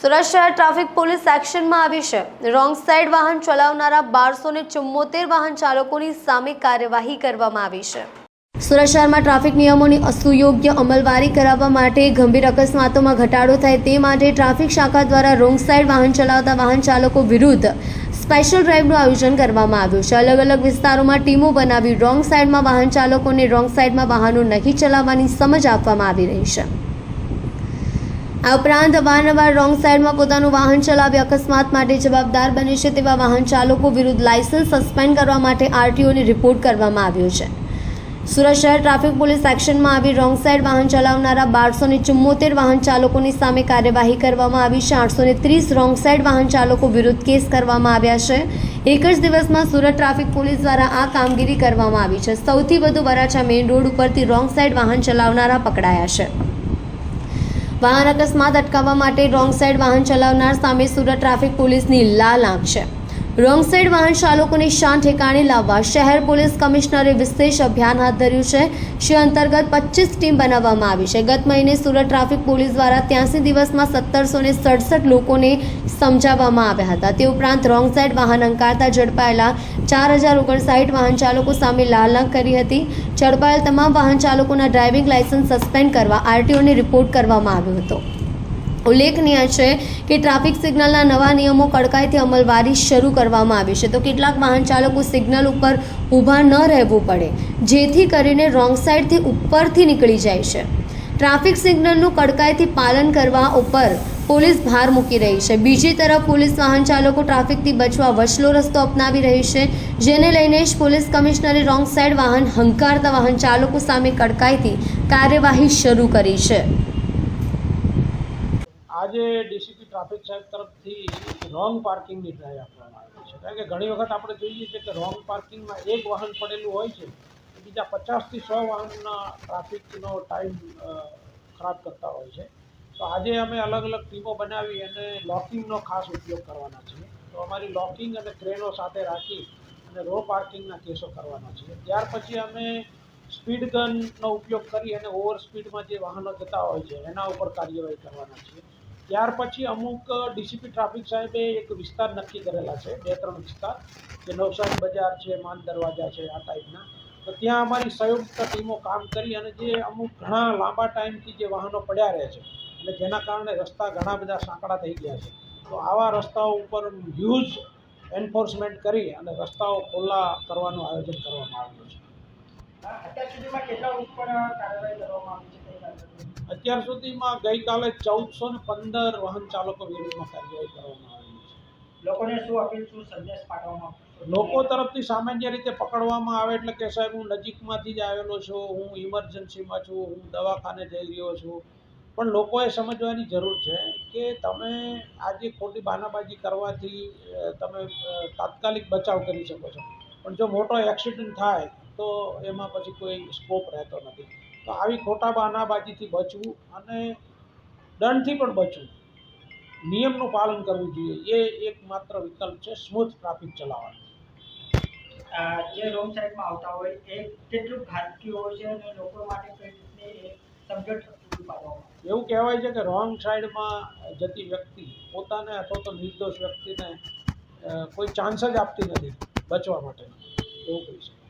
સુરત શહેર traffic police એક્શનમાં આવી છે। રોંગ સાઈડ વાહન ચલાવનારા 1274 વાહન ચાલકોની સામે કાર્યવાહી કરવામાં આવી છે। સુરત શહેરમાં ટ્રાફિક નિયમોની સુયોગ્ય અમલવારી કરાવવા માટે ગંભીર અકસ્માતોમાં ઘટાડો થાય તે માટે ટ્રાફિક શાખા દ્વારા રોંગ સાઈડ વાહન ચલાવતા વાહન ચાલકો વિરુદ્ધ સ્પેશિયલ ડ્રાઈવનું આયોજન કરવામાં આવ્યું છે। અલગ અલગ વિસ્તારોમાં ટીમો બનાવી રોંગ સાઈડમાં વાહન ચાલકોને રોંગ સાઈડમાં વાહનો નહીં ચલાવવાની સમજ આપવામાં આવી રહી છે। આ ઉપરાંત વારંવાર રોંગ સાઈડમાં પોતાનું વાહન ચલાવી અકસ્માત માટે જવાબદાર બને છે તેવા વાહન ચાલકો વિરુદ્ધ લાયસન્સ સસ્પેન્ડ કરવા માટે આરટીઓને રિપોર્ટ કરવામાં આવ્યો છે। સુરત શહેર ટ્રાફિક પોલીસ એક્શનમાં આવી રોંગ સાઈડ વાહન ચલાવનારા 1274 વાહન ચાલકોની સામે કાર્યવાહી કરવામાં આવી છે। 830 રોંગ સાઈડ વાહન ચાલકો વિરુદ્ધ કેસ કરવામાં આવ્યા છે। એક જ દિવસમાં સુરત ટ્રાફિક પોલીસ દ્વારા આ કામગીરી કરવામાં આવી છે। સૌથી વધુ વરાછા મેઇન રોડ ઉપરથી રોંગ સાઈડ વાહન ચલાવનારા પકડાયા છે। વાહન અકસ્માત અટકાવવા માટે રોંગ સાઈડ વાહન ચલાવનાર સામે સુરત ટ્રાફિક પોલીસની લાલ આંખ છે। રોંગ સાઈડ વાહન ચાલકોને શાન ઠેકાણે લાવવા શહેર પોલીસ કમિશનરે વિશેષ અભિયાન હાથ ધર્યું છે। જે અંતર્ગત 25 ટીમ બનાવવામાં આવી છે। ગત મહિને સુરત ટ્રાફિક પોલીસ દ્વારા 83 દિવસમાં 1767 લોકોને સમજાવવામાં આવ્યા હતા। તે ઉપરાંત રોંગ સાઈડ વાહન અંકારતા ઝડપાયેલા 4059 વાહન ચાલકો સામે લાલ આંખ કરી હતી। ઝડપાયેલ તમામ વાહન ચાલકોના ડ્રાઇવિંગ લાયસન્સ સસ્પેન્ડ કરવા આરટીઓને રિપોર્ટ કરવામાં આવ્યો હતો। ઉલ્લેખનીય છે કે ટ્રાફિક સિગ્નલના નવા નિયમો કડકાઈથી અમલવારી શરૂ કરવામાં આવી છે, તો કેટલાક વાહન ચાલકો સિગ્નલ ઉપર ઊભા ન રહેવું પડે, જેથી કરીને રોંગ સાઈડથી ઉપરથી નીકળી જાય છે। ટ્રાફિક સિગ્નલનું કડકાઈથી પાલન કરવા ઉપર પોલીસ ભાર મૂકી રહી છે। બીજી તરફ પોલીસ વાહન ચાલકો ટ્રાફિકથી બચવા વચલો રસ્તો અપનાવી રહી છે, જેને લઈને જ પોલીસ કમિશનરે રોંગ સાઈડ વાહન હંકારતા વાહન ચાલકો સામે કડકાઈથી કાર્યવાહી શરૂ કરી છે। આજે ડીસીપી ટ્રાફિક સાહેબ તરફથી રોંગ પાર્કિંગની ડ્રાઈવ આપવામાં આવી છે। કારણ કે ઘણી વખત આપણે જોઈએ છીએ કે રોંગ પાર્કિંગમાં એક વાહન પડેલું હોય છે, બીજા 50થી 100 વાહનના ટ્રાફિકનો ટાઈમ ખરાબ કરતા હોય છે। તો આજે અમે અલગ અલગ ટીમો બનાવી અને લોકિંગનો ખાસ ઉપયોગ કરવાના છીએ। તો અમારી લોકિંગ અને ક્રેનો સાથે રાખી અને રો પાર્કિંગના કેસો કરવાના છીએ। ત્યાર પછી અમે સ્પીડ ગનનો ઉપયોગ કરી અને ઓવર સ્પીડમાં જે વાહનો જતા હોય છે એના ઉપર કાર્યવાહી કરવાના છીએ। ત્યાર પછી અમુક ડીસીપી ટ્રાફિક સાહેબે એક વિસ્તાર નક્કી કરેલા છે, 2-3 વિસ્તાર, જે નવસારી બજાર છે, માન દરવાજા છે, આ ટાઈપના। તો ત્યાં અમારી સંયુક્ત ટીમો કામ કરી અને જે અમુક ઘણા લાંબા ટાઈમથી જે વાહનો પડ્યા રહે છે અને જેના કારણે રસ્તા ઘણા બધા સાંકડા થઈ ગયા છે, તો આવા રસ્તાઓ ઉપર હ્યુજ એન્ફોર્સમેન્ટ કરી અને રસ્તાઓ ખુલ્લા કરવાનું આયોજન કરવામાં આવ્યું છે। અત્યાર સુધીમાં કેટલા ઉપર કાર્યવાહી કરવામાં આવી છે? અત્યાર સુધીમાં ગઈકાલે 1415 વાહન ચાલકો વિરુદ્ધમાં કાર્યવાહી કરવામાં આવી છે। લોકોને શું અપીલ, શું સંદેશ પાઠવવામાં આવશે? લોકો તરફથી સામાન્ય રીતે પકડવામાં આવે એટલે કે સાહેબ હું નજીકમાંથી જ આવેલો છું, હું ઇમરજન્સીમાં છું, હું દવાખાને જઈ રહ્યો છું, પણ લોકોએ સમજવાની જરૂર છે કે તમે આજે ખોટી બહાનાબાજી કરવાથી તમે તાત્કાલિક બચાવ કરી શકો છો, પણ જો મોટો એક્સિડન્ટ થાય તો એમાં પછી કોઈ સ્કોપ રહેતો નથી। તો આવી ખોટા બહાનાબાજીથી બચવું અને દંડથી પણ બચવું, નિયમનું પાલન કરવું જોઈએ, એ એકમાત્ર વિકલ્પ છે સ્મૂથ ટ્રાફિક ચલાવવાનો। જે રોંગ સાઈડમાં આવતા હોય એ કેટલું ઘાતકી હોય છે અને લોકો માટે કઈ રીતની સમજણ પૂરી પાડવામાં? એવું કહેવાય છે કે રોંગ સાઈડમાં જતી વ્યક્તિ પોતાને અથવા તો નિર્દોષ વ્યક્તિને કોઈ ચાન્સ જ આપતી નથી બચવા માટે, એવું કહી શકાય।